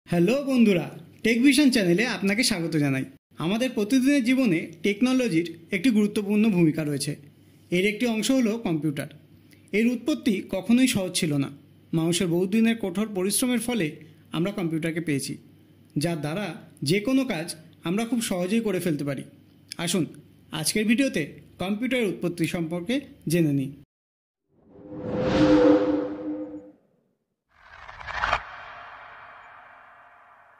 Hello বন্ধুরা, টেকভিশন চ্যানেলে আপনাকে স্বাগত জানাই। আমাদের প্রতিদিনের জীবনে টেকনোলজির একটি গুরুত্বপূর্ণ ভূমিকা রয়েছে। এর একটি অংশ হলো কম্পিউটার। এর উৎপত্তি কখনোই সহজ ছিল না। মানুষের বহুদিনের কঠোর পরিশ্রমের ফলে আমরা কম্পিউটারকে পেয়েছি, যার দ্বারা যে কোনো কাজ আমরা খুব সহজেই করে ফেলতে পারি। আসুন আজকের ভিডিওতে কম্পিউটারের উৎপত্তি সম্পর্কে জেনে নিই।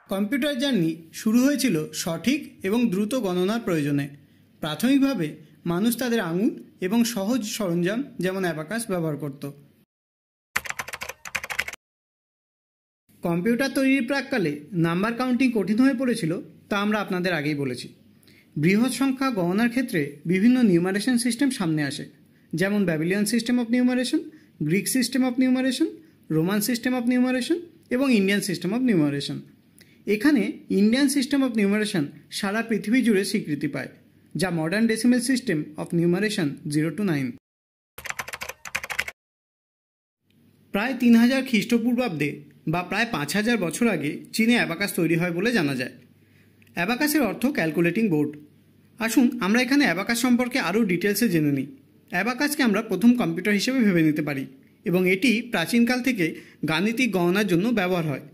কম্পিউটার জার্নি শুরু হয়েছিল সঠিক এবং দ্রুত গণনার প্রয়োজনে। প্রাথমিকভাবে মানুষ তাদের আঙুল এবং সহজ সরঞ্জাম যেমন অ্যাবাকাস ব্যবহার করত। কম্পিউটার তৈরির প্রাককালে নাম্বার কাউন্টিং কঠিন হয়ে পড়েছিল, তা আমরা আপনাদের আগেই বলেছি। বৃহৎ সংখ্যা গণনার ক্ষেত্রে বিভিন্ন নিউমারেশন সিস্টেম সামনে আসে, যেমন Babylonian system of numeration, Greek system of numeration, Roman system of numeration এবং ইন্ডিয়ান সিস্টেম অফ নিউমারেশন। এখানে ইন্ডিয়ান সিস্টেম অফ নিউমারেশন সারা পৃথিবী জুড়ে স্বীকৃতি পায়, যা modern decimal system of numeration 0 to 9। প্রায় 3000 খ্রিস্টপূর্বাব্দে বা প্রায় 5000 বছর আগে চীনে অ্যাবাকাস তৈরি হয় বলে জানা যায়। অ্যাবাকাসের অর্থ ক্যালকুলেটিং বোর্ড। আসুন আমরা এখানে অ্যাবাকাস সম্পর্কে আরও ডিটেলসে জেনে নিই। অ্যাবাকাসকে আমরা প্রথম কম্পিউটার হিসেবে ভেবে নিতে পারি এবং এটি প্রাচীনকাল থেকে গাণিতিক গণনার জন্য ব্যবহার হয়।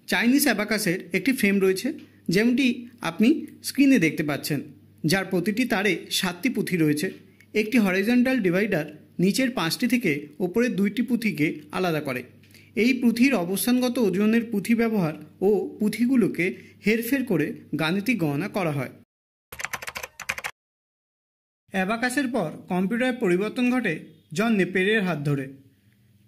চাইনিজ অ্যাবাকাসের একটি ফ্রেম রয়েছে, যেমনটি আপনি স্ক্রিনে দেখতে পাচ্ছেন, যার প্রতিটি তারে 7টি পুঁথি রয়েছে। একটি হরিজন্টাল ডিভাইডার নিচের 5টি থেকে ওপরের 2টি পুঁথিকে আলাদা করে। এই পুঁথির অবস্থানগত ওজনের পুঁথি ব্যবহার ও পুঁথিগুলোকে হেরফের করে গাণিতিক গণনা করা হয়। অ্যাবাকাসের পর কম্পিউটারের পরিবর্তন ঘটে জন নেপিয়ারের হাত ধরে।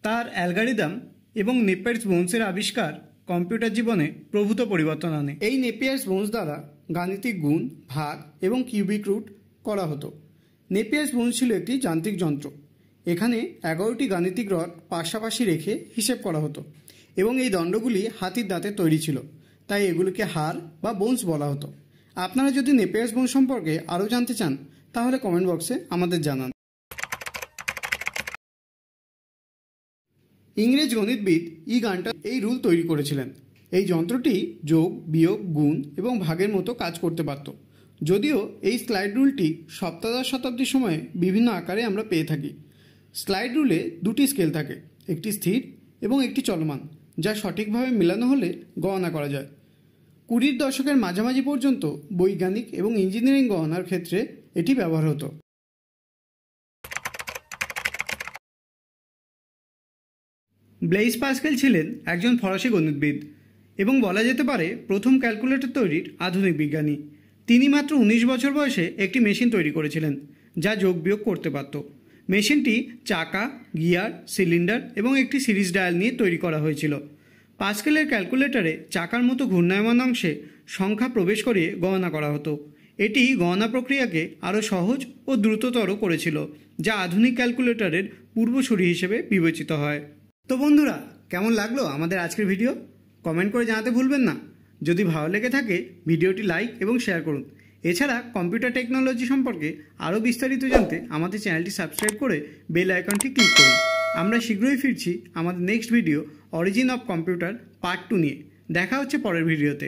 তার অ্যালগরিদম এবং নেপিয়ার্স বোনসের আবিষ্কার কম্পিউটার জীবনে প্রভূত পরিবর্তন আনে। এই নেপিয়ার্স বোনস দ্বারা গাণিতিক গুণ, ভাগ এবং কিউবিক রুট করা হতো। নেপিয়ার্স বোনস ছিল একটি যান্ত্রিক যন্ত্র। এখানে 11টি গাণিতিক রড পাশাপাশি রেখে হিসেব করা হতো এবং এই দণ্ডগুলি হাতির দাঁতে তৈরি ছিল, তাই এগুলিকে হাড় বা বোনস বলা হতো। আপনারা যদি নেপিয়ার্স বোনস সম্পর্কে আরও জানতে চান তাহলে কমেন্ট বক্সে আমাদের জানান। ইংরেজ গণিতবিদ গান্টার এই রুল তৈরি করেছিলেন। এই যন্ত্রটি যোগ, বিয়োগ, গুণ এবং ভাগের মতো কাজ করতে পারত। যদিও এই স্লাইড রুলটি সপ্তদশ শতাব্দীর সময়ে বিভিন্ন আকারে আমরা পেয়ে থাকি। স্লাইড রুলে 2টি স্কেল থাকে, একটি স্থির এবং একটি চলমান, যা সঠিকভাবে মেলানো হলে গণনা করা যায়। 20 দশকের মাঝামাঝি পর্যন্ত বৈজ্ঞানিক এবং ইঞ্জিনিয়ারিং গণনার ক্ষেত্রে এটি ব্যবহার হতো। ব্লেইজ পাস্কেল ছিলেন একজন ফরাসি গণিতবিদ এবং বলা যেতে পারে প্রথম ক্যালকুলেটর তৈরির আধুনিক বিজ্ঞানী। তিনি মাত্র 19 বছর বয়সে একটি মেশিন তৈরি করেছিলেন, যা যোগ বিয়োগ করতে পারত। মেশিনটি চাকা, গিয়ার, সিলিন্ডার এবং একটি সিরিজ ডায়াল নিয়ে তৈরি করা হয়েছিল। পাস্কেলের ক্যালকুলেটরে চাকার মতো ঘূর্ণায়মান অংশে সংখ্যা প্রবেশ করিয়ে গণনা করা হতো। এটি গণনা প্রক্রিয়াকে আরও সহজ ও দ্রুততর করেছিল, যা আধুনিক ক্যালকুলেটরের পূর্বসূরি হিসেবে বিবেচিত হয়। তো বন্ধুরা, কেমন লাগলো আমাদের আজকের ভিডিও? কমেন্ট করে জানাতে ভুলবেন না। যদি ভালো লেগে থাকে ভিডিওটি লাইক এবং শেয়ার করুন। এছাড়া কম্পিউটার টেকনোলজি সম্পর্কে আরও বিস্তারিত জানতে আমাদের চ্যানেলটি সাবস্ক্রাইব করে বেল আইকনটি ক্লিক করুন। আমরা শীঘ্রই ফিরছি আমাদের next video origin of computer part 2 নিয়ে। দেখা হচ্ছে পরের ভিডিওতে।